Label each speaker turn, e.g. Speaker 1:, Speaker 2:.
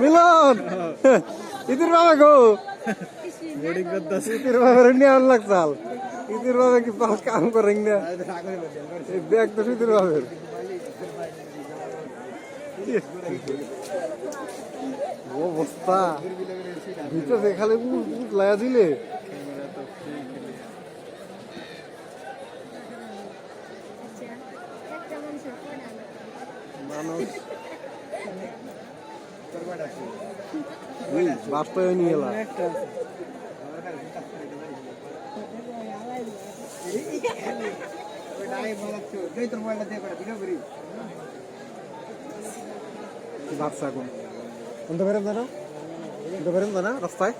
Speaker 1: মিলন ইতির বাবা গো ইতির বাবার নিয়ে আনলাক চাল ইতির বাবা কি কাম করেন না দেখ তো ইতির বাবার অবস্থা ভিতরে খালি লাগা দিলে মানুষ বাস্তবে নিয়ে এলাম বাচ্চা কোন বেরেন জানা রাস্তায়